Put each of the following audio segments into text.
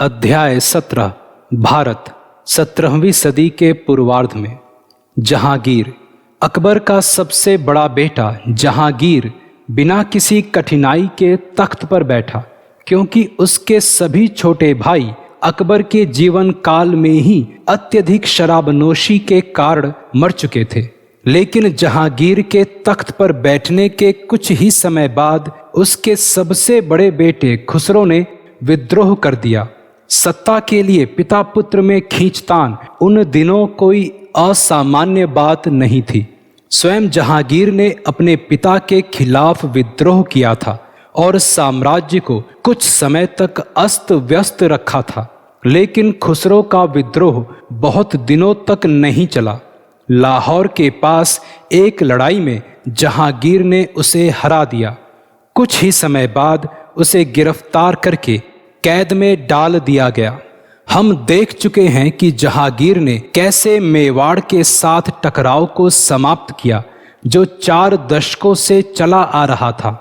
अध्याय 17। भारत 17वीं सदी के पूर्वार्ध में। जहांगीर। अकबर का सबसे बड़ा बेटा जहांगीर बिना किसी कठिनाई के तख्त पर बैठा, क्योंकि उसके सभी छोटे भाई अकबर के जीवन काल में ही अत्यधिक शराबनोशी के कारण मर चुके थे। लेकिन जहांगीर के तख्त पर बैठने के कुछ ही समय बाद उसके सबसे बड़े बेटे खुसरो ने विद्रोह कर दिया। सत्ता के लिए पिता पुत्र में खींचतान उन दिनों कोई असामान्य बात नहीं थी। स्वयं जहांगीर ने अपने पिता के खिलाफ विद्रोह किया था और साम्राज्य को कुछ समय तक अस्त व्यस्त रखा था। लेकिन खुसरो का विद्रोह बहुत दिनों तक नहीं चला। लाहौर के पास एक लड़ाई में जहांगीर ने उसे हरा दिया। कुछ ही समय बाद उसे गिरफ्तार करके कैद में डाल दिया गया। हम देख चुके हैं कि जहांगीर ने कैसे मेवाड़ के साथ टकराव को समाप्त किया, जो 4 दशकों से चला आ रहा था।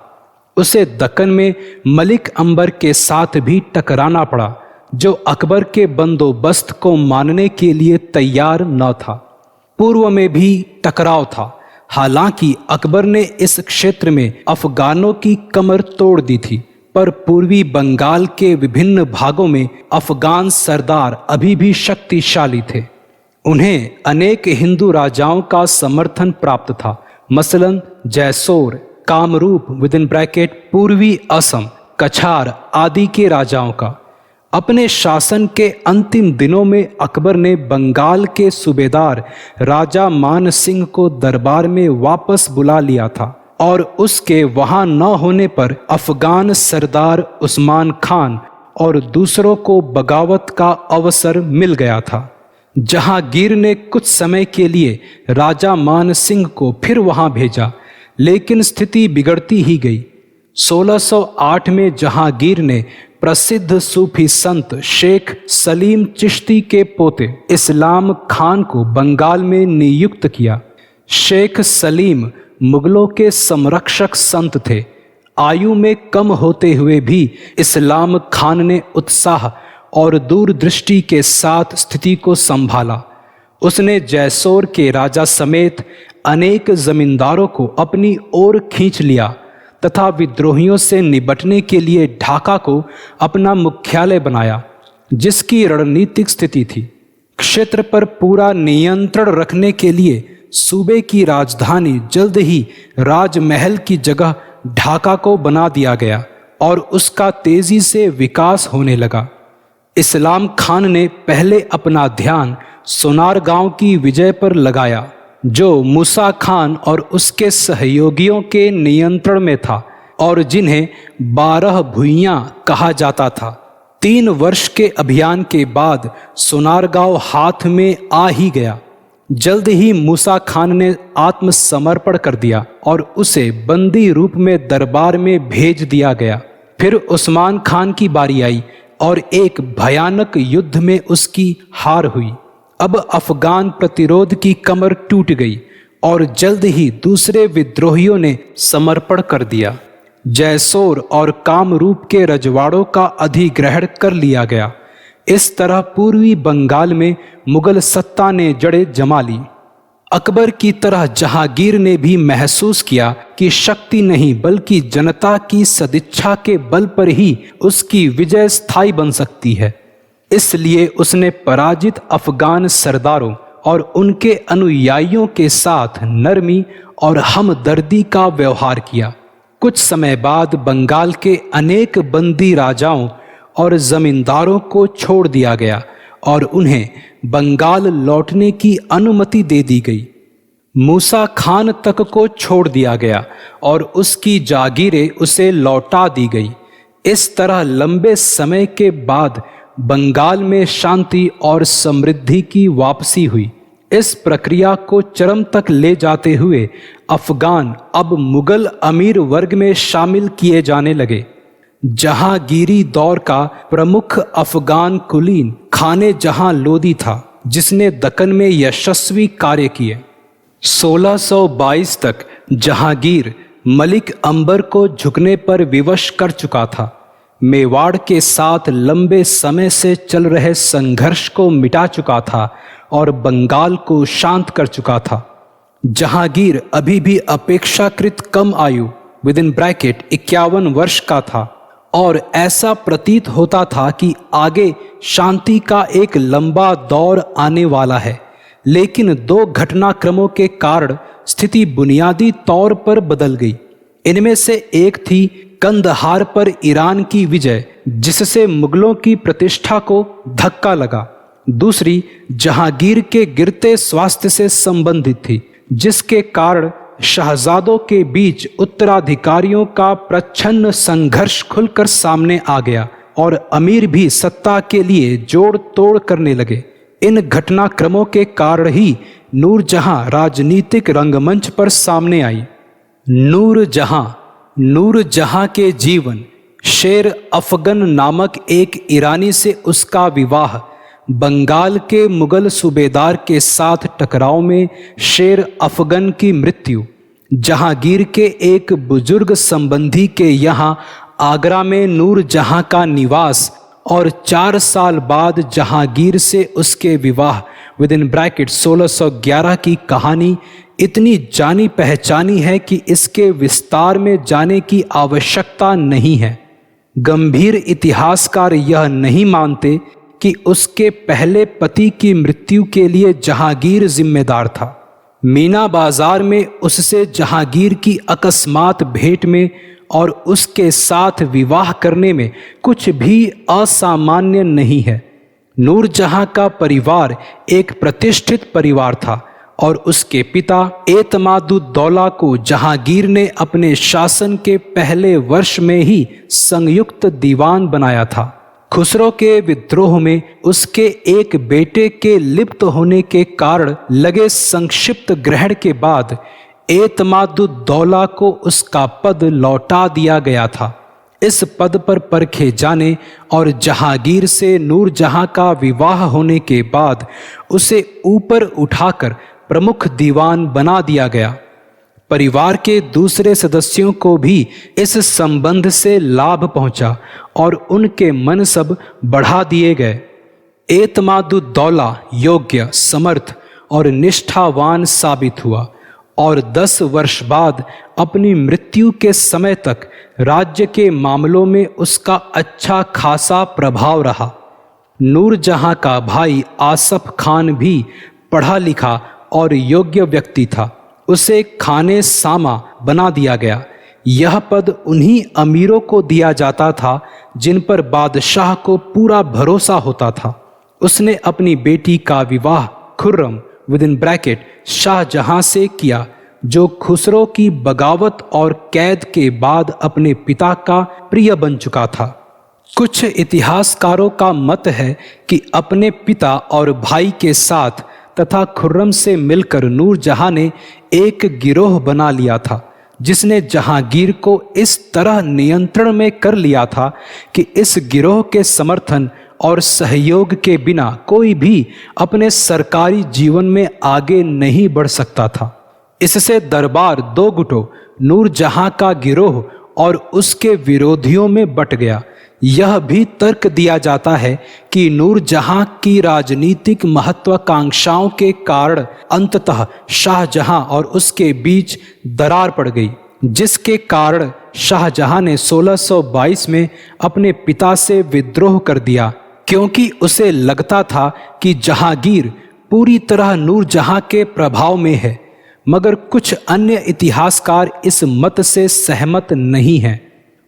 उसे दक्कन में मलिक अंबर के साथ भी टकराना पड़ा, जो अकबर के बंदोबस्त को मानने के लिए तैयार न था। पूर्व में भी टकराव था, हालांकि अकबर ने इस क्षेत्र में अफगानों की कमर तोड़ दी थी, पर पूर्वी बंगाल के विभिन्न भागों में अफगान सरदार अभी भी शक्तिशाली थे। उन्हें अनेक हिंदू राजाओं का समर्थन प्राप्त था, मसलन जैसोर, कामरूप पूर्वी असम, कछार आदि के राजाओं का। अपने शासन के अंतिम दिनों में अकबर ने बंगाल के सूबेदार राजा मान सिंह को दरबार में वापस बुला लिया था और उसके वहां न होने पर अफगान सरदार उस्मान खान और दूसरों को बगावत का अवसर मिल गया था। जहांगीर ने कुछ समय के लिए राजा मान सिंह को फिर वहां भेजा, लेकिन स्थिति बिगड़ती ही गई। 1608 में जहांगीर ने प्रसिद्ध सूफी संत शेख सलीम चिश्ती के पोते इस्लाम खान को बंगाल में नियुक्त किया। शेख सलीम मुगलों के संरक्षक संत थे। आयु में कम होते हुए भी इस्लाम खान ने उत्साह और दूरदृष्टि के साथ स्थिति को संभाला। उसने जैसोर के राजा समेत अनेक जमींदारों को अपनी ओर खींच लिया तथा विद्रोहियों से निपटने के लिए ढाका को अपना मुख्यालय बनाया, जिसकी रणनीतिक स्थिति थी। क्षेत्र पर पूरा नियंत्रण रखने के लिए सूबे की राजधानी जल्द ही राजमहल की जगह ढाका को बना दिया गया और उसका तेजी से विकास होने लगा। इस्लाम खान ने पहले अपना ध्यान सोनारगांव की विजय पर लगाया, जो मूसा खान और उसके सहयोगियों के नियंत्रण में था और जिन्हें 12 भुइयां कहा जाता था। 3 वर्ष के अभियान के बाद सोनारगांव हाथ में आ ही गया। जल्द ही मूसा खान ने आत्मसमर्पण कर दिया और उसे बंदी रूप में दरबार में भेज दिया गया। फिर उस्मान खान की बारी आई और एक भयानक युद्ध में उसकी हार हुई। अब अफगान प्रतिरोध की कमर टूट गई और जल्द ही दूसरे विद्रोहियों ने समर्पण कर दिया। जैसोर और कामरूप के रजवाड़ों का अधिग्रहण कर लिया गया। इस तरह पूर्वी बंगाल में मुगल सत्ता ने जड़ें जमा ली। अकबर की तरह जहांगीर ने भी महसूस किया कि शक्ति नहीं बल्कि जनता की सदिच्छा के बल पर ही उसकी विजय स्थायी बन सकती है। इसलिए उसने पराजित अफगान सरदारों और उनके अनुयायियों के साथ नरमी और हमदर्दी का व्यवहार किया। कुछ समय बाद बंगाल के अनेक बंदी राजाओं और जमींदारों को छोड़ दिया गया और उन्हें बंगाल लौटने की अनुमति दे दी गई। मूसा खान तक को छोड़ दिया गया और उसकी जागीरें उसे लौटा दी गई। इस तरह लंबे समय के बाद बंगाल में शांति और समृद्धि की वापसी हुई। इस प्रक्रिया को चरम तक ले जाते हुए अफगान अब मुगल अमीर वर्ग में शामिल किए जाने लगे। जहांगीरी दौर का प्रमुख अफगान कुलीन खाने जहां लोदी था, जिसने दक्कन में यशस्वी कार्य किए। 1622 तक जहांगीर मलिक अंबर को झुकने पर विवश कर चुका था। मेवाड़ के साथ लंबे समय से चल रहे संघर्ष को मिटा चुका था और बंगाल को शांत कर चुका था। जहांगीर अभी भी अपेक्षाकृत कम आयु (51 वर्ष) का था और ऐसा प्रतीत होता था कि आगे शांति का एक लंबा दौर आने वाला है। लेकिन 2 घटनाक्रमों के कारण स्थिति बुनियादी तौर पर बदल गई। इनमें से एक थी कंदहार पर ईरान की विजय, जिससे मुगलों की प्रतिष्ठा को धक्का लगा। दूसरी जहांगीर के गिरते स्वास्थ्य से संबंधित थी, जिसके कारण शहजादों के बीच उत्तराधिकारियों का प्रच्छन्न संघर्ष खुलकर सामने आ गया और अमीर भी सत्ता के लिए जोड़ तोड़ करने लगे। इन घटनाक्रमों के कारण ही नूरजहां राजनीतिक रंगमंच पर सामने आई। नूरजहां के जीवन, शेर अफगन नामक एक ईरानी से उसका विवाह, बंगाल के मुगल सूबेदार के साथ टकराव में शेर अफगन की मृत्यु, जहांगीर के एक बुजुर्ग संबंधी के यहाँ आगरा में नूरजहां का निवास और 4 साल बाद जहांगीर से उसके विवाह (1611) की कहानी इतनी जानी पहचानी है कि इसके विस्तार में जाने की आवश्यकता नहीं है। गंभीर इतिहासकार यह नहीं मानते कि उसके पहले पति की मृत्यु के लिए जहांगीर जिम्मेदार था। मीना बाजार में उससे जहांगीर की अकस्मात भेंट में और उसके साथ विवाह करने में कुछ भी असामान्य नहीं है। नूरजहां का परिवार एक प्रतिष्ठित परिवार था और उसके पिता एतमादुद्दौला को जहांगीर ने अपने शासन के पहले वर्ष में ही संयुक्त दीवान बनाया था। खुसरो के विद्रोह में उसके एक बेटे के लिप्त होने के कारण लगे संक्षिप्त ग्रहण के बाद एतमादुद्दौला को उसका पद लौटा दिया गया था। इस पद पर परखे जाने और जहांगीर से नूरजहां का विवाह होने के बाद उसे ऊपर उठाकर प्रमुख दीवान बना दिया गया। परिवार के दूसरे सदस्यों को भी इस संबंध से लाभ पहुंचा और उनके मनसब बढ़ा दिए गए। एतमादुद्दौला योग्य, समर्थ और निष्ठावान साबित हुआ और 10 वर्ष बाद अपनी मृत्यु के समय तक राज्य के मामलों में उसका अच्छा खासा प्रभाव रहा। नूरजहां का भाई आसफ खान भी पढ़ा लिखा और योग्य व्यक्ति था। उसे खाने सामा बना दिया गया। यह पद उन्हीं अमीरों को दिया जाता था जिन पर बादशाह को पूरा भरोसा होता था। उसने अपनी बेटी का विवाह खुर्रम शाहजहां से किया, जो खुसरो की बगावत और कैद के बाद अपने पिता का प्रिय बन चुका था। कुछ इतिहासकारों का मत है कि अपने पिता और भाई के साथ तथा खुर्रम से मिलकर नूरजहां ने एक गिरोह बना लिया था, जिसने जहांगीर को इस तरह नियंत्रण में कर लिया था कि इस गिरोह के समर्थन और सहयोग के बिना कोई भी अपने सरकारी जीवन में आगे नहीं बढ़ सकता था। इससे दरबार 2 गुटों, नूरजहां का गिरोह और उसके विरोधियों में बट गया। यह भी तर्क दिया जाता है कि नूरजहां की राजनीतिक महत्वाकांक्षाओं के कारण अंततः शाहजहां और उसके बीच दरार पड़ गई, जिसके कारण शाहजहां ने 1622 में अपने पिता से विद्रोह कर दिया, क्योंकि उसे लगता था कि जहांगीर पूरी तरह नूरजहां के प्रभाव में है। मगर कुछ अन्य इतिहासकार इस मत से सहमत नहीं हैं।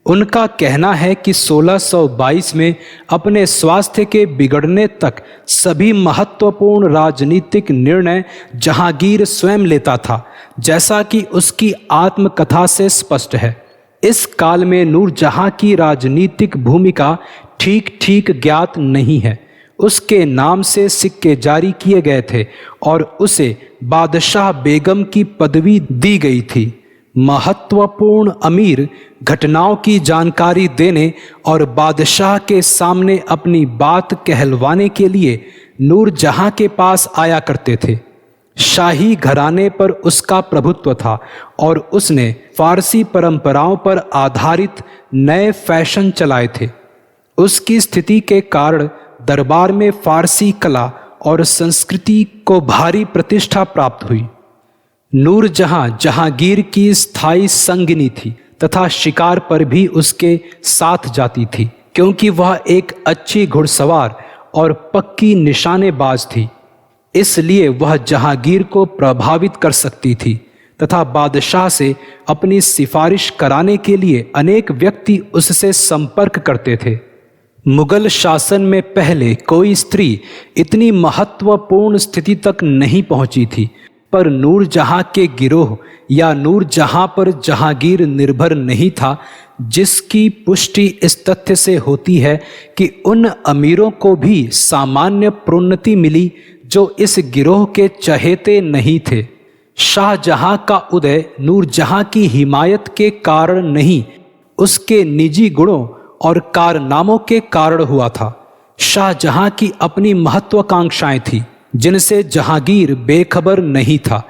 उनका कहना है कि 1622 में अपने स्वास्थ्य के बिगड़ने तक सभी महत्वपूर्ण राजनीतिक निर्णय जहांगीर स्वयं लेता था, जैसा कि उसकी आत्मकथा से स्पष्ट है। इस काल में नूरजहां की राजनीतिक भूमिका ठीक ठीक ज्ञात नहीं है। उसके नाम से सिक्के जारी किए गए थे और उसे बादशाह बेगम की पदवी दी गई थी। महत्वपूर्ण अमीर घटनाओं की जानकारी देने और बादशाह के सामने अपनी बात कहलवाने के लिए नूरजहां के पास आया करते थे। शाही घराने पर उसका प्रभुत्व था और उसने फारसी परंपराओं पर आधारित नए फैशन चलाए थे। उसकी स्थिति के कारण दरबार में फारसी कला और संस्कृति को भारी प्रतिष्ठा प्राप्त हुई। नूरजहां जहांगीर की स्थायी संगिनी थी तथा शिकार पर भी उसके साथ जाती थी, क्योंकि वह एक अच्छी घुड़सवार और पक्की निशानेबाज थी। इसलिए वह जहांगीर को प्रभावित कर सकती थी तथा बादशाह से अपनी सिफारिश कराने के लिए अनेक व्यक्ति उससे संपर्क करते थे। मुगल शासन में पहले कोई स्त्री इतनी महत्वपूर्ण स्थिति तक नहीं पहुंची थी, पर नूरजहां के गिरोह या नूरजहां पर जहांगीर निर्भर नहीं था, जिसकी पुष्टि इस तथ्य से होती है कि उन अमीरों को भी सामान्य प्रोन्नति मिली जो इस गिरोह के चहेते नहीं थे। शाहजहां का उदय नूरजहां की हिमायत के कारण नहीं, उसके निजी गुणों और कारनामों के कारण हुआ था। शाहजहां की अपनी महत्वाकांक्षाएं थी जिनसे जहांगीर बेखबर नहीं था।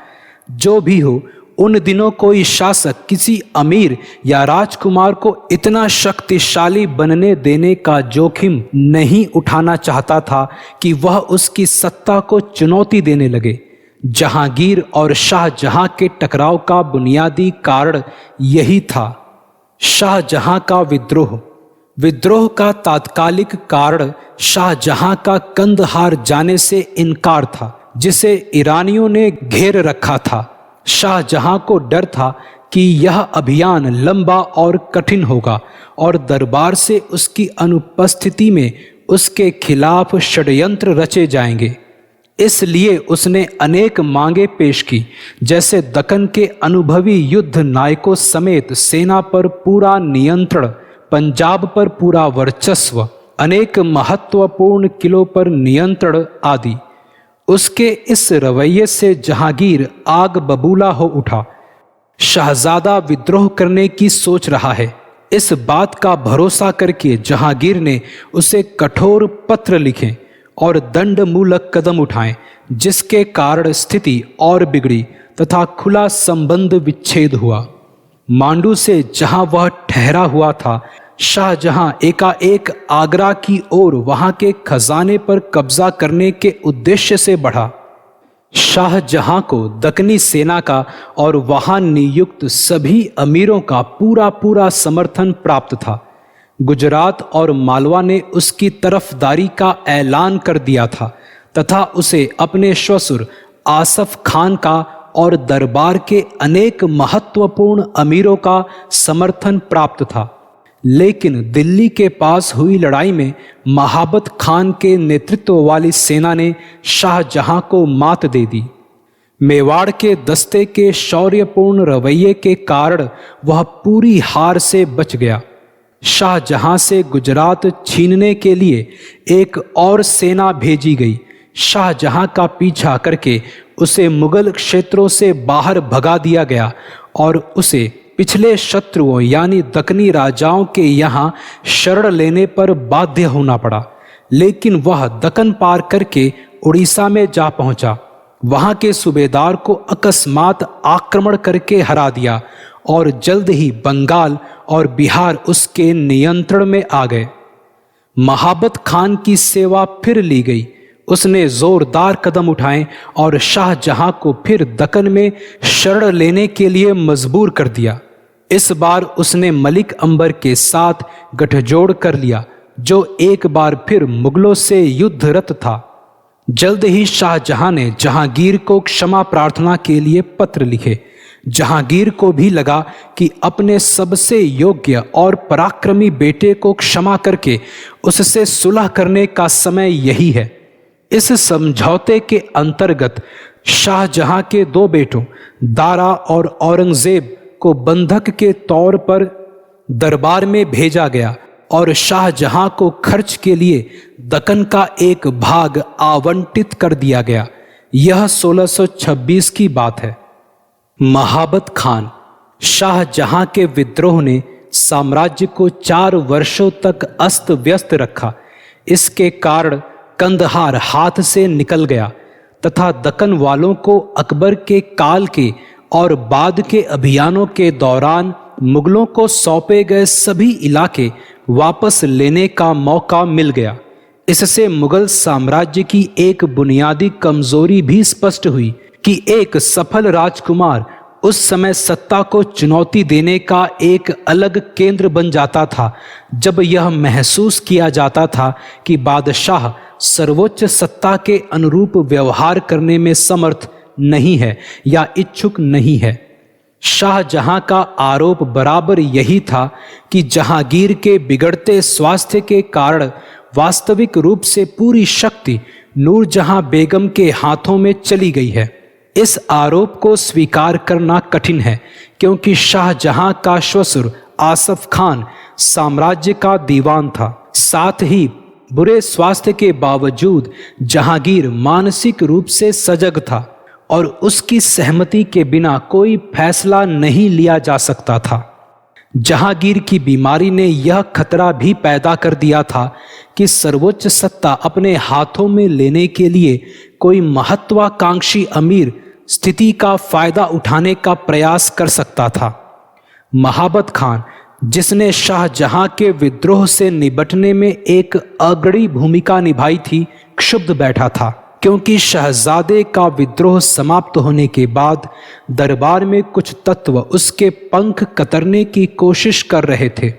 जो भी हो, उन दिनों कोई शासक किसी अमीर या राजकुमार को इतना शक्तिशाली बनने देने का जोखिम नहीं उठाना चाहता था कि वह उसकी सत्ता को चुनौती देने लगे। जहांगीर और शाहजहां के टकराव का बुनियादी कारण यही था। शाहजहां का विद्रोह का तात्कालिक कारण शाहजहां का कंदहार जाने से इनकार था, जिसे ईरानियों ने घेर रखा था। शाहजहां को डर था कि यह अभियान लंबा और कठिन होगा और दरबार से उसकी अनुपस्थिति में उसके खिलाफ षड्यंत्र रचे जाएंगे। इसलिए उसने अनेक मांगे पेश की, जैसे दक्कन के अनुभवी युद्ध नायकों समेत सेना पर पूरा नियंत्रण, पंजाब पर पूरा वर्चस्व, अनेक महत्वपूर्ण किलों पर नियंत्रण आदि। उसके इस रवैये से जहांगीर आग बबूला हो उठा। शहजादा विद्रोह करने की सोच रहा है, इस बात का भरोसा करके जहांगीर ने उसे कठोर पत्र लिखे और दंडमूलक कदम उठाए, जिसके कारण स्थिति और बिगड़ी तथा खुला संबंध विच्छेद हुआ। मांडू से जहां वह ठहरा हुआ था, शाहजहां एकाएक आगरा की ओर वहां के खजाने पर कब्जा करने के उद्देश्य से बढ़ा। शाहजहां को दक्कनी सेना का और वहां नियुक्त सभी अमीरों का पूरा समर्थन प्राप्त था। गुजरात और मालवा ने उसकी तरफदारी का ऐलान कर दिया था तथा उसे अपने श्वशुर आसफ खान का और दरबार के अनेक महत्वपूर्ण अमीरों का समर्थन प्राप्त था। लेकिन दिल्ली के पास हुई लड़ाई में महाबत खान के नेतृत्व वाली सेना ने शाहजहां को मात दे दी। मेवाड़ के दस्ते के शौर्यपूर्ण रवैये के कारण वह पूरी हार से बच गया। शाहजहां से गुजरात छीनने के लिए एक और सेना भेजी गई। शाहजहां का पीछा करके उसे मुगल क्षेत्रों से बाहर भगा दिया गया और उसे पिछले शत्रुओं यानी दक्कनी राजाओं के यहाँ शरण लेने पर बाध्य होना पड़ा। लेकिन वह दक्कन पार करके उड़ीसा में जा पहुंचा। वहां के सूबेदार को अकस्मात आक्रमण करके हरा दिया और जल्द ही बंगाल और बिहार उसके नियंत्रण में आ गए। महाबत खान की सेवा फिर ली गई। उसने जोरदार कदम उठाए और शाहजहां को फिर दक्कन में शरण लेने के लिए मजबूर कर दिया। इस बार उसने मलिक अंबर के साथ गठजोड़ कर लिया, जो एक बार फिर मुगलों से युद्धरत था। जल्द ही शाहजहां ने जहांगीर को क्षमा प्रार्थना के लिए पत्र लिखे। जहांगीर को भी लगा कि अपने सबसे योग्य और पराक्रमी बेटे को क्षमा करके उससे सुलह करने का समय यही है। इस समझौते के अंतर्गत शाहजहां के दो बेटों दारा और औरंगजेब को बंधक के तौर पर दरबार में भेजा गया और शाहजहां को खर्च के लिए दक्कन का एक भाग आवंटित कर दिया गया। यह 1626 की बात है। महाबत खान शाहजहां के विद्रोह ने साम्राज्य को 4 वर्षों तक अस्त व्यस्त रखा। इसके कारण कंदहार हाथ से निकल गया तथा दक्कन वालों को अकबर के काल के और बाद के अभियानों के दौरान मुगलों को सौंपे गए सभी इलाके वापस लेने का मौका मिल गया। इससे मुगल साम्राज्य की एक बुनियादी कमजोरी भी स्पष्ट हुई कि एक सफल राजकुमार उस समय सत्ता को चुनौती देने का एक अलग केंद्र बन जाता था, जब यह महसूस किया जाता था कि बादशाह सर्वोच्च सत्ता के अनुरूप व्यवहार करने में समर्थ नहीं है या इच्छुक नहीं है। शाहजहां का आरोप बराबर यही था कि जहांगीर के बिगड़ते स्वास्थ्य के कारण वास्तविक रूप से पूरी शक्ति नूरजहां बेगम के हाथों में चली गई है। इस आरोप को स्वीकार करना कठिन है, क्योंकि शाहजहां का श्वशुर आसफ खान साम्राज्य का दीवान था। साथ ही बुरे स्वास्थ्य के बावजूद जहांगीर मानसिक रूप से सजग था और उसकी सहमति के बिना कोई फैसला नहीं लिया जा सकता था। जहांगीर की बीमारी ने यह खतरा भी पैदा कर दिया था कि सर्वोच्च सत्ता अपने हाथों में लेने के लिए कोई महत्वाकांक्षी अमीर स्थिति का फायदा उठाने का प्रयास कर सकता था। महाबत खान, जिसने शाहजहां के विद्रोह से निपटने में एक अग्रणी भूमिका निभाई थी, क्षुब्ध बैठा था, क्योंकि शहजादे का विद्रोह समाप्त होने के बाद दरबार में कुछ तत्व उसके पंख कतरने की कोशिश कर रहे थे।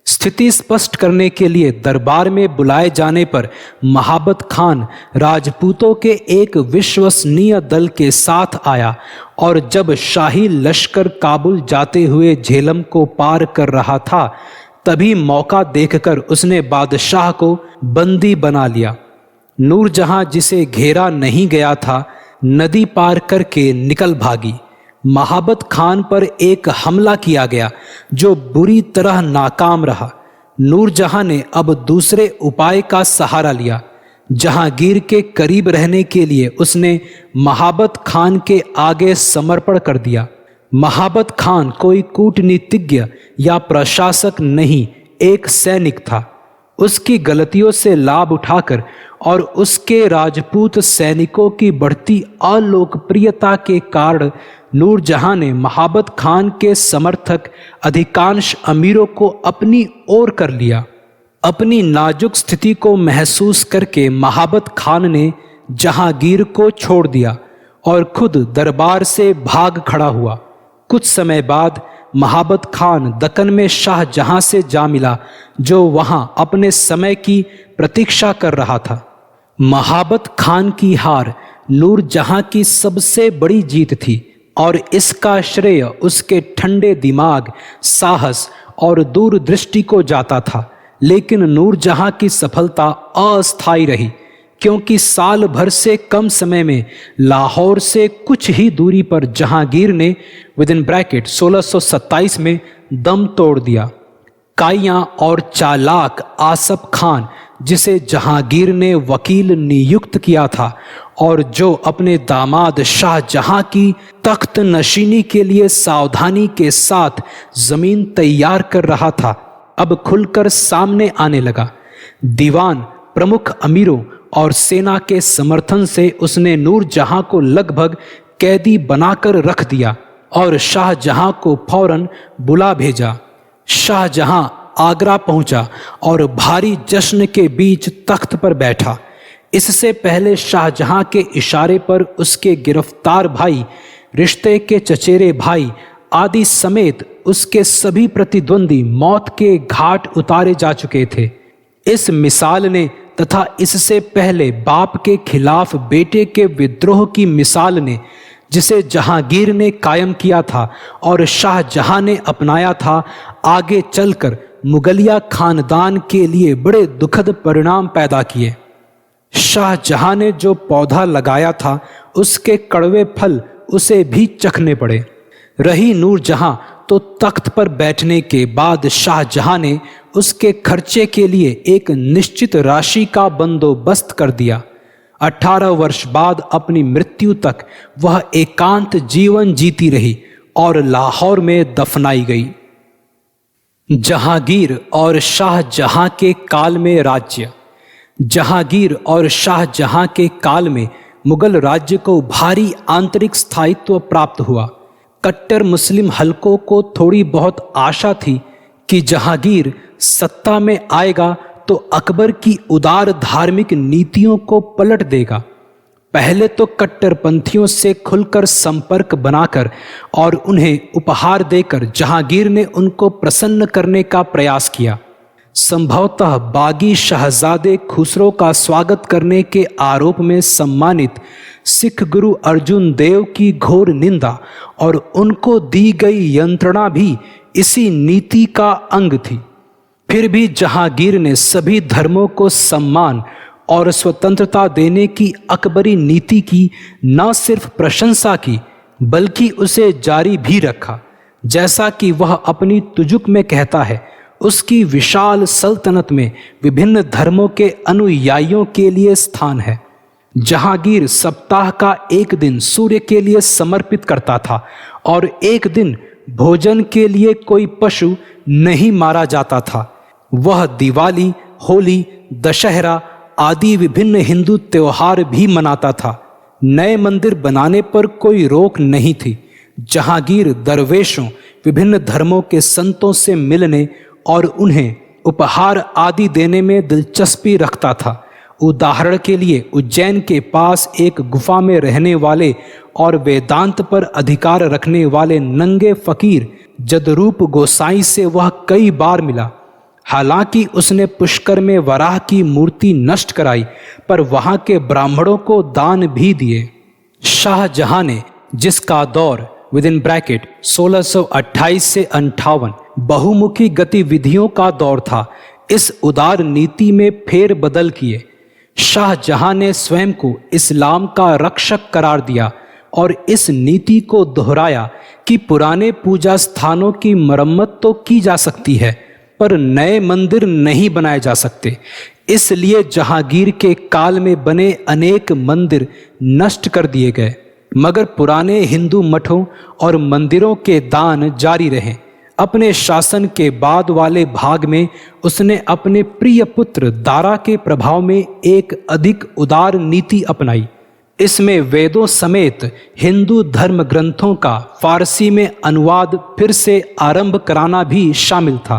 स्थिति स्पष्ट करने के लिए दरबार में बुलाए जाने पर महाबत खान राजपूतों के एक विश्वसनीय दल के साथ आया और जब शाही लश्कर काबुल जाते हुए झेलम को पार कर रहा था, तभी मौका देखकर उसने बादशाह को बंदी बना लिया। नूरजहां, जिसे घेरा नहीं गया था, नदी पार करके निकल भागी। महाबत खान पर एक हमला किया गया जो बुरी तरह नाकाम रहा। नूरजहां ने अब दूसरे उपाय का सहारा लिया। जहांगीर के करीब रहने के लिए उसने महाबत खान के आगे समर्पण कर दिया। महाबत खान कोई कूटनीतिज्ञ या प्रशासक नहीं, एक सैनिक था। उसकी गलतियों से लाभ उठाकर और उसके राजपूत सैनिकों की बढ़ती अलोकप्रियता के कारण नूरजहां ने महाबत खान के समर्थक अधिकांश अमीरों को अपनी ओर कर लिया। अपनी नाजुक स्थिति को महसूस करके महाबत खान ने जहांगीर को छोड़ दिया और खुद दरबार से भाग खड़ा हुआ। कुछ समय बाद महाबत खान दक्कन में शाहजहां से जा मिला, जो वहां अपने समय की प्रतीक्षा कर रहा था। महाबत खान की हार नूरजहां की सबसे बड़ी जीत थी और इसका श्रेय उसके ठंडे दिमाग, साहस और दूरदृष्टि को जाता था। लेकिन नूरजहां की सफलता अस्थायी रही, क्योंकि साल भर से कम समय में लाहौर से कुछ ही दूरी पर जहांगीर ने (1627) में दम तोड़ दिया। काइयां और चालाक आसफ खान, जिसे जहांगीर ने वकील नियुक्त किया था और जो अपने दामाद शाहजहां की तख्त नशीनी के लिए सावधानी के साथ जमीन तैयार कर रहा था, अब खुलकर सामने आने लगा। दीवान, प्रमुख अमीरों और सेना के समर्थन से उसने नूरजहां को लगभग कैदी बनाकर रख दिया और शाहजहां को फौरन बुला भेजा। शाहजहां आगरा पहुंचा और भारी जश्न के बीच तख्त पर बैठा। इससे पहले शाहजहां के इशारे पर उसके गिरफ्तार भाई, रिश्ते के चचेरे भाई आदि समेत उसके सभी प्रतिद्वंदी मौत के घाट उतारे जा चुके थे। इस मिसाल ने तथा इससे पहले बाप के खिलाफ बेटे के विद्रोह की मिसाल ने, जिसे जहांगीर ने कायम किया था और शाहजहां ने अपनाया था, आगे चलकर मुगलिया खानदान के लिए बड़े दुखद परिणाम पैदा किए। शाहजहां ने जो पौधा लगाया था, उसके कड़वे फल उसे भी चखने पड़े। रही नूरजहां, तो तख्त पर बैठने के बाद शाहजहां ने उसके खर्चे के लिए एक निश्चित राशि का बंदोबस्त कर दिया। 18 वर्ष बाद अपनी मृत्यु तक वह एकांत जीवन जीती रही और लाहौर में दफनाई गई। जहांगीर और शाहजहां के काल में राज्य। जहांगीर और शाहजहां के काल में मुगल राज्य को भारी आंतरिक स्थायित्व प्राप्त हुआ। कट्टर मुस्लिम हलकों को थोड़ी बहुत आशा थी कि जहांगीर सत्ता में आएगा तो अकबर की उदार धार्मिक नीतियों को पलट देगा। पहले तो कट्टरपंथियों से खुलकर संपर्क बनाकर और उन्हें उपहार देकर जहांगीर ने उनको प्रसन्न करने का प्रयास किया। संभवतः बागी शहजादे खुसरो का स्वागत करने के आरोप में सम्मानित सिख गुरु अर्जुन देव की घोर निंदा और उनको दी गई यंत्रणा भी इसी नीति का अंग थी। फिर भी जहांगीर ने सभी धर्मों को सम्मान और स्वतंत्रता देने की अकबरी नीति की न सिर्फ प्रशंसा की बल्कि उसे जारी भी रखा। जैसा कि वह अपनी तुजुक में कहता है, उसकी विशाल सल्तनत में विभिन्न धर्मों के अनुयायियों के लिए स्थान है। जहांगीर सप्ताह का एक दिन सूर्य के लिए समर्पित करता था और एक दिन भोजन के लिए कोई पशु नहीं मारा जाता था। वह दिवाली, होली, दशहरा आदि विभिन्न हिंदू त्योहार भी मनाता था। नए मंदिर बनाने पर कोई रोक नहीं थी। जहांगीर दरवेशों, विभिन्न धर्मों के संतों से मिलने और उन्हें उपहार आदि देने में दिलचस्पी रखता था। उदाहरण के लिए उज्जैन के पास एक गुफा में रहने वाले और वेदांत पर अधिकार रखने वाले नंगे फकीर जदरूप गोसाई से वह कई बार मिला। हालांकि उसने पुष्कर में वराह की मूर्ति नष्ट कराई, पर वहां के ब्राह्मणों को दान भी दिए। शाहजहां ने, जिसका दौर (ब्रैकेट 1628 से 58) बहुमुखी गतिविधियों का दौर था, इस उदार नीति में फेर बदल किए। शाहजहां ने स्वयं को इस्लाम का रक्षक करार दिया और इस नीति को दोहराया कि पुराने पूजा स्थानों की मरम्मत तो की जा सकती है, पर नए मंदिर नहीं बनाए जा सकते। इसलिए जहांगीर के काल में बने अनेक मंदिर नष्ट कर दिए गए, मगर पुराने हिंदू मठों और मंदिरों के दान जारी रहे। अपने शासन के बाद वाले भाग में उसने अपने प्रिय पुत्र दारा के प्रभाव में एक अधिक उदार नीति अपनाई। इसमें वेदों समेत हिंदू धर्म ग्रंथों का फारसी में अनुवाद फिर से आरंभ कराना भी शामिल था।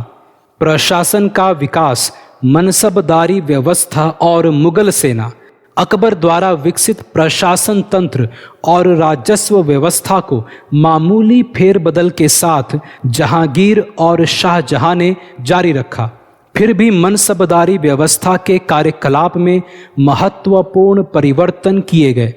प्रशासन का विकास, मनसबदारी व्यवस्था और मुगल सेना, अकबर द्वारा विकसित प्रशासन तंत्र और राजस्व व्यवस्था को मामूली फेरबदल के साथ जहांगीर और शाहजहां ने जारी रखा। फिर भी मनसबदारी व्यवस्था के कार्यकलाप में महत्वपूर्ण परिवर्तन किए गए।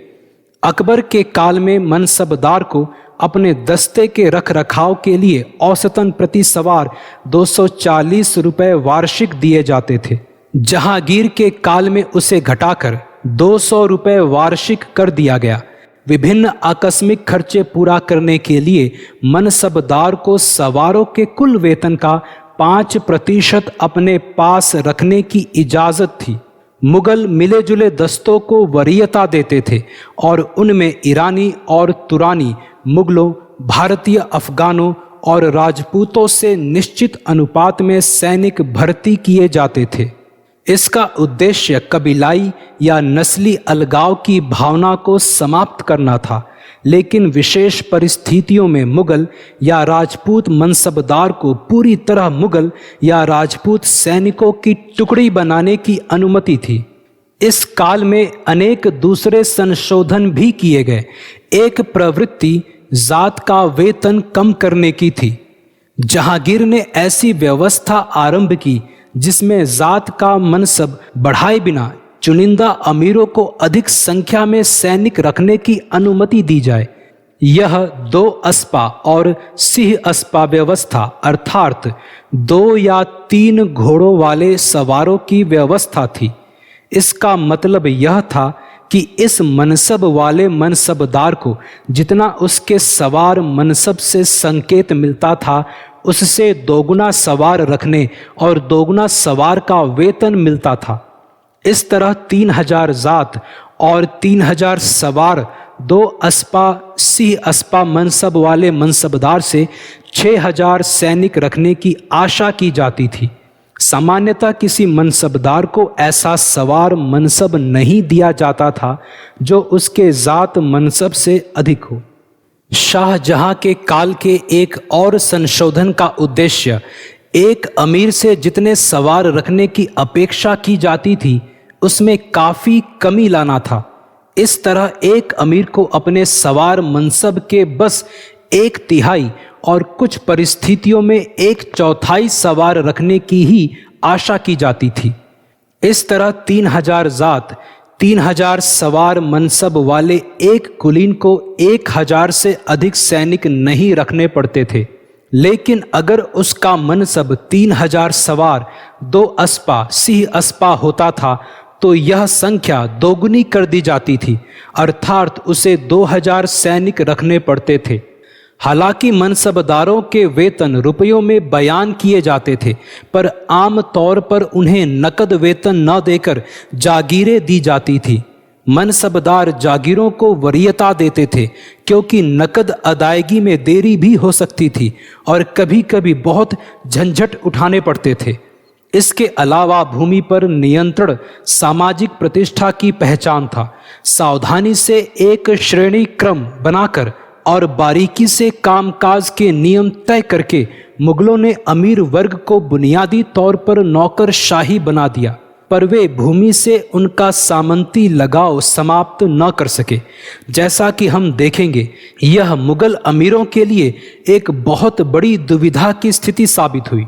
अकबर के काल में मनसबदार को अपने दस्ते के रखरखाव के लिए औसतन प्रति सवार 240 रुपए वार्षिक दिए जाते थे। जहांगीर के काल में उसे घटाकर 200 रुपए वार्षिक कर दिया गया। विभिन्न आकस्मिक खर्चे पूरा करने के लिए मनसबदार को सवारों के कुल वेतन का 5% अपने पास रखने की इजाजत थी। मुगल मिले जुले दस्तों को वरीयता देते थे और उनमें ईरानी और तुरानी, मुगलों, भारतीय अफगानों और राजपूतों से निश्चित अनुपात में सैनिक भर्ती किए जाते थे। इसका उद्देश्य कबीलाई या नस्ली अलगाव की भावना को समाप्त करना था, लेकिन विशेष परिस्थितियों में मुगल या राजपूत मनसबदार को पूरी तरह मुगल या राजपूत सैनिकों की टुकड़ी बनाने की अनुमति थी। इस काल में अनेक दूसरे संशोधन भी किए गए। एक प्रवृत्ति जात का वेतन कम करने की थी। जहांगीर ने ऐसी व्यवस्था आरंभ की जिसमें जात का मनसब बढ़ाए बिना चुनिंदा अमीरों को अधिक संख्या में सैनिक रखने की अनुमति दी जाए। यह 2 अस्पा और सिंह अस्पा व्यवस्था अर्थात 2 या 3 घोड़ों वाले सवारों की व्यवस्था थी। इसका मतलब यह था कि इस मनसब वाले मनसबदार को जितना उसके सवार मनसब से संकेत मिलता था, उससे दोगुना सवार रखने और दोगुना सवार का वेतन मिलता था। इस तरह 3000 जात और 3000 सवार 2 अस्पा सिंह अस्पा मनसब वाले मनसबदार से 6000 सैनिक रखने की आशा की जाती थी। सामान्यतः किसी मनसबदार को ऐसा सवार मनसब नहीं दिया जाता था जो उसके जात मनसब से अधिक हो। शाहजहां के काल के एक और संशोधन का उद्देश्य एक अमीर से जितने सवार रखने की अपेक्षा की जाती थी उसमें काफी कमी लाना था। इस तरह एक अमीर को अपने सवार मनसब के बस 1/3 और कुछ परिस्थितियों में 1/4 सवार रखने की ही आशा की जाती थी। इस तरह 3000 जात 3000 सवार मनसब वाले एक कुलीन को 1000 से अधिक सैनिक नहीं रखने पड़ते थे। लेकिन अगर उसका मनसब 3000 सवार 2 अस्पा सिंह अस्पा होता था तो यह संख्या दोगुनी कर दी जाती थी, अर्थात उसे 2000 सैनिक रखने पड़ते थे। हालांकि मनसबदारों के वेतन रुपयों में बयान किए जाते थे, पर आम तौर पर उन्हें नकद वेतन न देकर जागीरें दी जाती थी। मनसबदार जागीरों को वरीयता देते थे क्योंकि नकद अदायगी में देरी भी हो सकती थी और कभी कभी बहुत झंझट उठाने पड़ते थे। इसके अलावा भूमि पर नियंत्रण सामाजिक प्रतिष्ठा की पहचान था। सावधानी से एक श्रेणी क्रम बनाकर और बारीकी से कामकाज के नियम तय करके मुगलों ने अमीर वर्ग को बुनियादी तौर पर नौकरशाही बना दिया, पर वे भूमि से उनका सामंती लगाव समाप्त न कर सके। जैसा कि हम देखेंगे, यह मुगल अमीरों के लिए एक बहुत बड़ी दुविधा की स्थिति साबित हुई।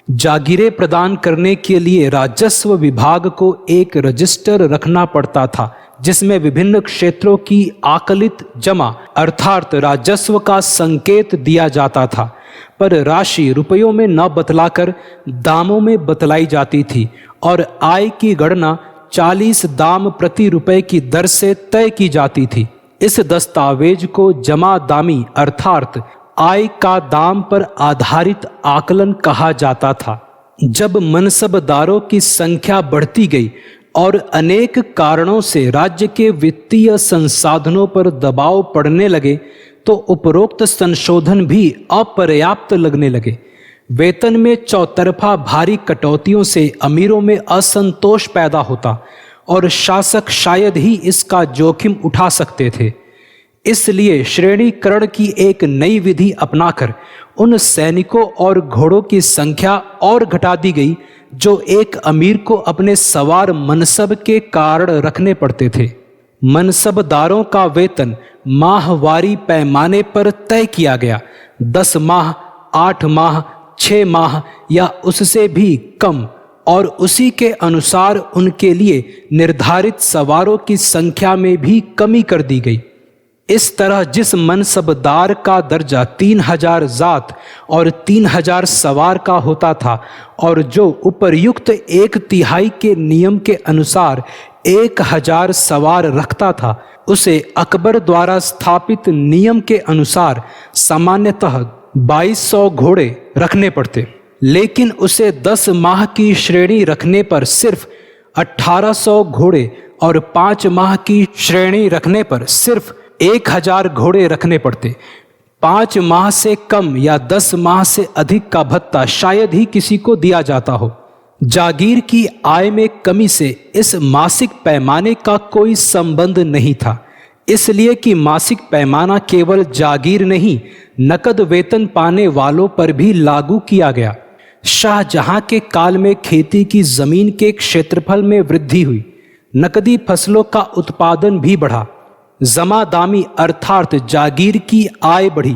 जागीरें प्रदान करने के लिए राजस्व विभाग को एक रजिस्टर रखना पड़ता था जिसमें विभिन्न क्षेत्रों की आकलित जमा अर्थात राजस्व का संकेत दिया जाता था, पर राशि रुपयों में न बतलाकर दामों में बतलाई जाती थी और आय की गणना 40 दाम प्रति रुपए की दर से तय की जाती थी। इस दस्तावेज को जमा दामी अर्थात आय का दाम पर आधारित आकलन कहा जाता था। जब मनसबदारों की संख्या बढ़ती गई और अनेक कारणों से राज्य के वित्तीय संसाधनों पर दबाव पड़ने लगे तो उपरोक्त संशोधन भी अपर्याप्त लगने लगे। वेतन में चौतरफा भारी कटौतियों से अमीरों में असंतोष पैदा होता और शासक शायद ही इसका जोखिम उठा सकते थे। इसलिए श्रेणीकरण की एक नई विधि अपनाकर उन सैनिकों और घोड़ों की संख्या और घटा दी गई जो एक अमीर को अपने सवार मनसब के कारण रखने पड़ते थे। मनसबदारों का वेतन माहवारी पैमाने पर तय किया गया। 10 माह, 8 माह, 6 माह या उससे भी कम, और उसी के अनुसार उनके लिए निर्धारित सवारों की संख्या में भी कमी कर दी गई। इस तरह जिस मनसबदार का दर्जा 3000 जात और 3000 सवार का होता था और जो उपर्युक्त 1/3 के नियम के अनुसार 1000 सवार रखता था, उसे अकबर द्वारा स्थापित नियम के अनुसार सामान्यतः 2200 घोड़े रखने पड़ते, लेकिन उसे 10 माह की श्रेणी रखने पर सिर्फ 1800 घोड़े और 5 माह की श्रेणी रखने पर सिर्फ 1000 घोड़े रखने पड़ते। 5 माह से कम या 10 माह से अधिक का भत्ता शायद ही किसी को दिया जाता हो। जागीर की आय में कमी से इस मासिक पैमाने का कोई संबंध नहीं था, इसलिए कि मासिक पैमाना केवल जागीर नहीं, नकद वेतन पाने वालों पर भी लागू किया गया। शाहजहां के काल में खेती की जमीन के क्षेत्रफल में वृद्धि हुई, नकदी फसलों का उत्पादन भी बढ़ा, जमादामी अर्थात जागीर की आय बढ़ी,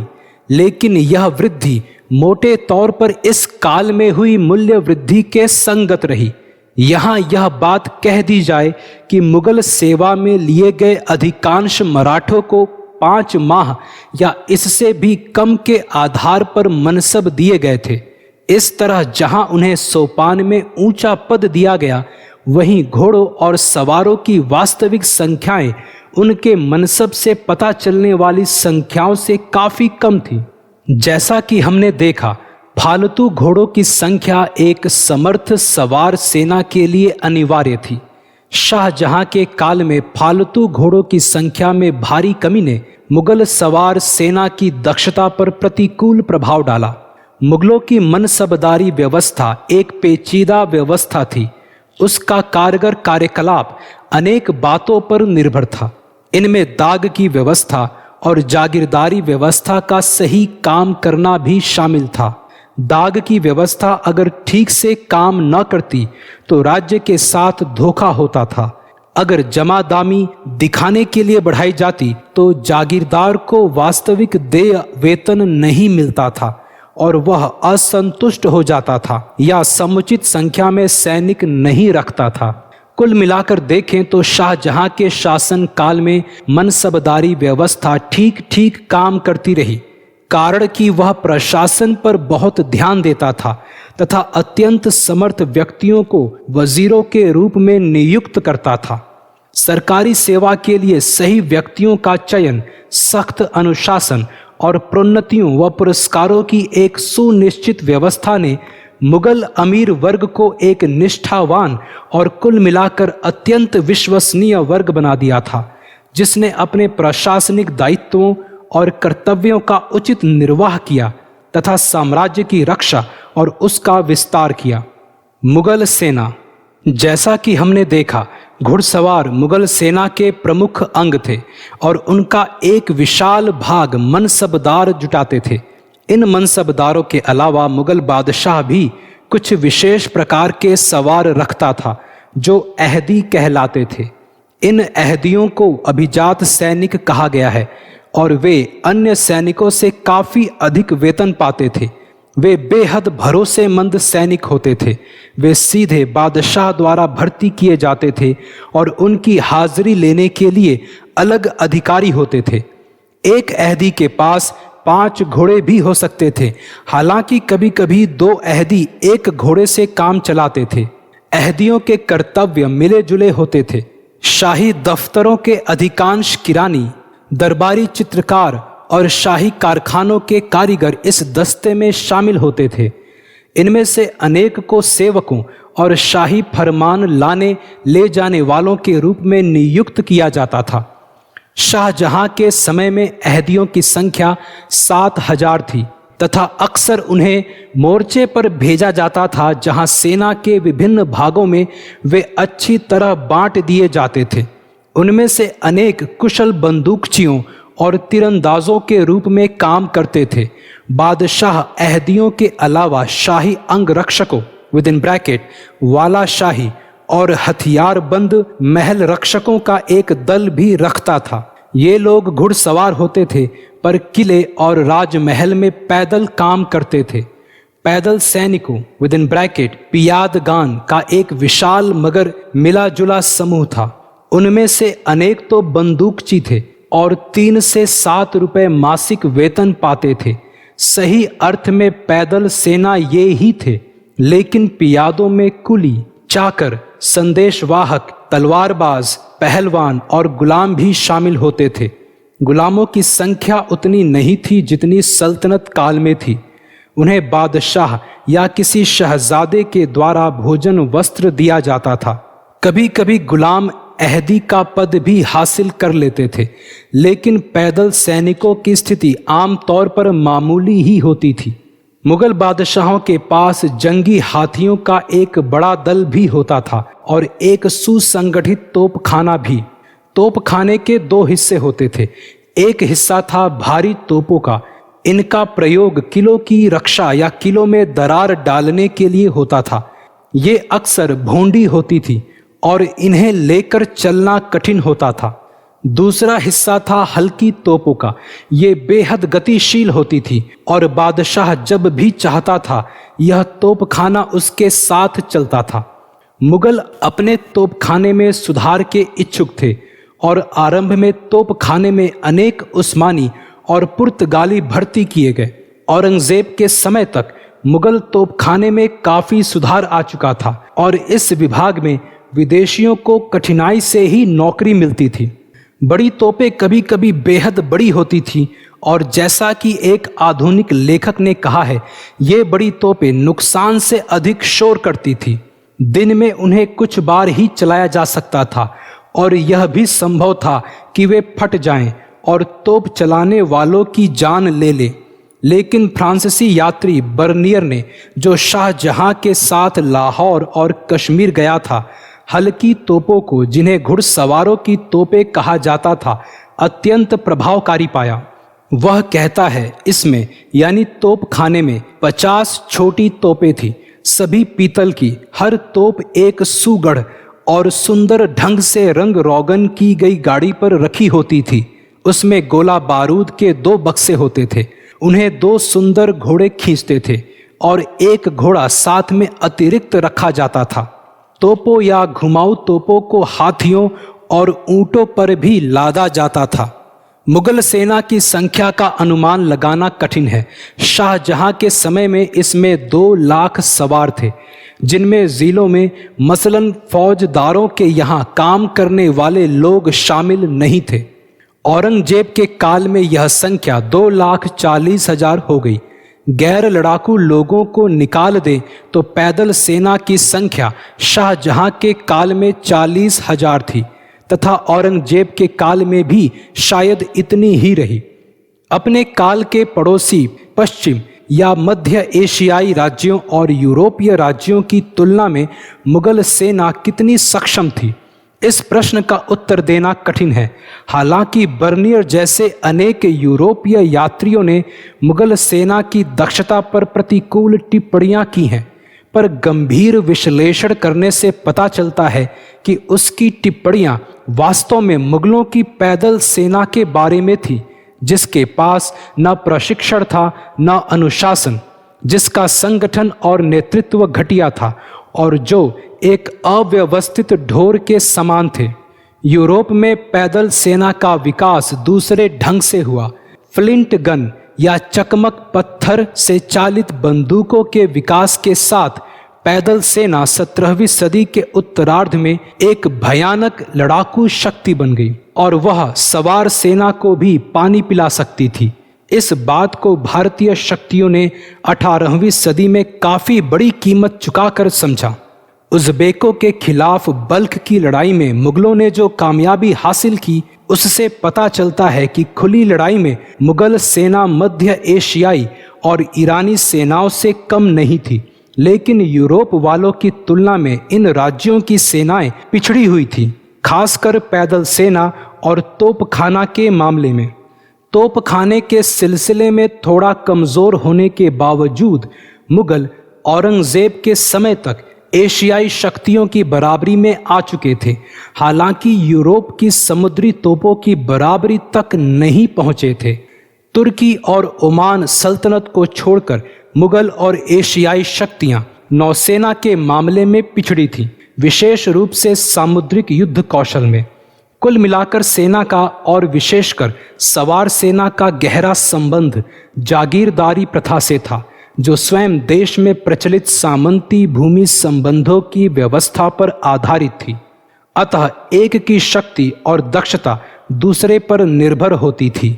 लेकिन यह वृद्धि मोटे तौर पर इस काल में हुई मूल्य वृद्धि के संगत रही। यहाँ यह बात कह दी जाए कि मुगल सेवा में लिए गए अधिकांश मराठों को 5 माह या इससे भी कम के आधार पर मनसब दिए गए थे। इस तरह जहां उन्हें सोपान में ऊंचा पद दिया गया, वहीं घोड़ों और सवारों की वास्तविक संख्याएं उनके मनसब से पता चलने वाली संख्याओं से काफी कम थी। जैसा कि हमने देखा, फालतू घोड़ों की संख्या एक समर्थ सवार सेना के लिए अनिवार्य थी। शाहजहां के काल में फालतू घोड़ों की संख्या में भारी कमी ने मुगल सवार सेना की दक्षता पर प्रतिकूल प्रभाव डाला। मुगलों की मनसबदारी व्यवस्था एक पेचीदा व्यवस्था थी। उसका कारगर कार्यकलाप अनेक बातों पर निर्भर था। इनमें दाग की व्यवस्था और जागीरदारी व्यवस्था का सही काम करना भी शामिल था। दाग की व्यवस्था अगर ठीक से काम न करती तो राज्य के साथ धोखा होता था। अगर जमादामी दिखाने के लिए बढ़ाई जाती तो जागीरदार को वास्तविक देय वेतन नहीं मिलता था और वह असंतुष्ट हो जाता था या समुचित संख्या में सैनिक नहीं रखता था। कुल मिलाकर देखें तो शाहजहां के शासन काल में मनसबदारी व्यवस्था ठीक ठीक काम करती रही, कारण कि वह प्रशासन पर बहुत ध्यान देता था तथा अत्यंत समर्थ व्यक्तियों को वजीरों के रूप में नियुक्त करता था। सरकारी सेवा के लिए सही व्यक्तियों का चयन, सख्त अनुशासन और प्रोन्नतियों व पुरस्कारों की एक सुनिश्चित व्यवस्था ने मुगल अमीर वर्ग को एक निष्ठावान और कुल मिलाकर अत्यंत विश्वसनीय वर्ग बना दिया था, जिसने अपने प्रशासनिक दायित्वों और कर्तव्यों का उचित निर्वाह किया तथा साम्राज्य की रक्षा और उसका विस्तार किया। मुगल सेना, जैसा कि हमने देखा, घुड़सवार मुगल सेना के प्रमुख अंग थे और उनका एक विशाल भाग मनसबदार जुटाते थे। इन मनसबदारों के अलावा मुगल बादशाह भी कुछ विशेष प्रकार के सवार रखता था जो अहदी कहलाते थे। इन अहदियों को अभिजात सैनिक कहा गया है और वे अन्य सैनिकों से काफी अधिक वेतन पाते थे। वे बेहद भरोसेमंद सैनिक होते थे। वे सीधे बादशाह द्वारा भर्ती किए जाते थे और उनकी हाजिरी लेने के लिए अलग अधिकारी होते थे। एक अहदी के पास 5 घोड़े भी हो सकते थे, हालांकि कभी कभी 2 अहदी एक घोड़े से काम चलाते थे। अहदियों के कर्तव्य मिले जुले होते थे। शाही दफ्तरों के अधिकांश किरानी, दरबारी चित्रकार और शाही कारखानों के कारीगर इस दस्ते में शामिल होते थे। इनमें से अनेक को सेवकों और शाही फरमान लाने ले जाने वालों के रूप में नियुक्त किया जाता था। शाहजहां के समय में अहदियों की संख्या 7000 थी तथा अक्सर उन्हें मोर्चे पर भेजा जाता था, जहां सेना के विभिन्न भागों में वे अच्छी तरह बांट दिए जाते थे। उनमें से अनेक कुशल बंदूकचियों और तीरंदाजों के रूप में काम करते थे। बादशाह अहदियों के अलावा शाही अंगरक्षकों वाला शाही और हथियारबंद महल रक्षकों का एक दल भी रखता था। ये लोग घुड़सवार होते थे पर किले और राजमहल में पैदल काम करते थे। पैदल सैनिकों पियादगान का एक विशाल मगर मिला जुला समूह था। उनमें से अनेक तो बंदूकची थे और 3 से 7 रुपए मासिक वेतन पाते थे। सही अर्थ में पैदल सेना ये ही थे, लेकिन पियादों में कुली, चाकर, संदेशवाहक, तलवारबाज, पहलवान और गुलाम भी शामिल होते थे। गुलामों की संख्या उतनी नहीं थी जितनी सल्तनत काल में थी। उन्हें बादशाह या किसी शहजादे के द्वारा भोजन वस्त्र दिया जाता था। कभी कभी गुलाम अहदी का पद भी हासिल कर लेते थे, लेकिन पैदल सैनिकों की स्थिति आम तौर पर मामूली ही होती थी। मुगल बादशाहों के पास जंगी हाथियों का एक बड़ा दल भी होता था और एक सुसंगठित तोपखाना भी। तोपखाने के 2 हिस्से होते थे। एक हिस्सा था भारी तोपों का। इनका प्रयोग किलों की रक्षा या किलों में दरार डालने के लिए होता था। ये अक्सर भोंडी होती थी और इन्हें लेकर चलना कठिन होता था। दूसरा हिस्सा था हल्की तोपों का। ये बेहद गतिशील होती थी और बादशाह जब भी चाहता था यह तोपखाना उसके साथ चलता था। मुगल अपने तोपखाने में सुधार के इच्छुक थे और आरंभ में तोपखाने में अनेक उस्मानी और पुर्तगाली भर्ती किए गए। औरंगजेब के समय तक मुगल तोपखाने में काफी सुधार आ चुका था और इस विभाग में विदेशियों को कठिनाई से ही नौकरी मिलती थी। बड़ी तोपें कभी कभी बेहद बड़ी होती थी और जैसा कि एक आधुनिक लेखक ने कहा है, ये बड़ी तोपें नुकसान से अधिक शोर करती थी। दिन में उन्हें कुछ बार ही चलाया जा सकता था और यह भी संभव था कि वे फट जाएं और तोप चलाने वालों की जान ले ले। लेकिन फ्रांसीसी यात्री बर्नियर ने, जो शाहजहां के साथ लाहौर और कश्मीर गया था, हल्की तोपों को, जिन्हें घुड़सवारों की तोपें कहा जाता था, अत्यंत प्रभावकारी पाया। वह कहता है इसमें यानी तोप खाने में 50 छोटी तोपें थी, सभी पीतल की। हर तोप एक सुगढ़ और सुंदर ढंग से रंग रोगन की गई गाड़ी पर रखी होती थी। उसमें गोला बारूद के 2 बक्से होते थे। उन्हें 2 सुंदर घोड़े खींचते थे और एक घोड़ा साथ में अतिरिक्त रखा जाता था। तोपों या घुमाऊ तोपों को हाथियों और ऊंटों पर भी लादा जाता था। मुगल सेना की संख्या का अनुमान लगाना कठिन है। शाहजहां के समय में इसमें 2 लाख सवार थे, जिनमें जिलों में मसलन फौजदारों के यहाँ काम करने वाले लोग शामिल नहीं थे। औरंगजेब के काल में यह संख्या 2,40,000 हो गई। गैर लड़ाकू लोगों को निकाल दें तो पैदल सेना की संख्या शाहजहां के काल में 40,000 थी तथा औरंगजेब के काल में भी शायद इतनी ही रही। अपने काल के पड़ोसी पश्चिम या मध्य एशियाई राज्यों और यूरोपीय राज्यों की तुलना में मुगल सेना कितनी सक्षम थी, इस प्रश्न का उत्तर देना कठिन है। हालांकि बर्नियर जैसे अनेक यूरोपीय यात्रियों ने मुगल सेना की दक्षता पर प्रतिकूल टिप्पणियां की हैं, पर गंभीर विश्लेषण करने से पता चलता है कि उसकी टिप्पणियां वास्तव में मुगलों की पैदल सेना के बारे में थी, जिसके पास न प्रशिक्षण था न अनुशासन, जिसका संगठन और नेतृत्व घटिया था और जो एक अव्यवस्थित ढोर के समान थे। यूरोप में पैदल सेना का विकास दूसरे ढंग से हुआ। फ्लिंट गन या चकमक पत्थर से चालित बंदूकों के विकास के साथ पैदल सेना 17वीं सदी के उत्तरार्ध में एक भयानक लड़ाकू शक्ति बन गई और वह सवार सेना को भी पानी पिला सकती थी। इस बात को भारतीय शक्तियों ने 18वीं सदी में काफी बड़ी कीमत चुकाकर समझा। उज़्बेकों के खिलाफ बल्ख की लड़ाई में मुगलों ने जो कामयाबी हासिल की, उससे पता चलता है कि खुली लड़ाई में मुगल सेना मध्य एशियाई और ईरानी सेनाओं से कम नहीं थी, लेकिन यूरोप वालों की तुलना में इन राज्यों की सेनाएं पिछड़ी हुई थी, खासकर पैदल सेना और तोपखाना के मामले में। तोपखाने के सिलसिले में थोड़ा कमजोर होने के बावजूद मुगल औरंगजेब के समय तक एशियाई शक्तियों की बराबरी में आ चुके थे। हालांकि यूरोप की समुद्री तोपों की बराबरी तक नहीं पहुंचे थे। तुर्की और ओमान सल्तनत को छोड़कर मुगल और एशियाई शक्तियां नौसेना के मामले में पिछड़ी थीं, विशेष रूप से सामुद्रिक युद्ध कौशल में। कुल मिलाकर सेना का और विशेषकर सवार सेना का गहरा संबंध जागीरदारी प्रथा से था, जो स्वयं देश में प्रचलित सामंती भूमि संबंधों की व्यवस्था पर आधारित थी। अतः एक की शक्ति और दक्षता दूसरे पर निर्भर होती थी।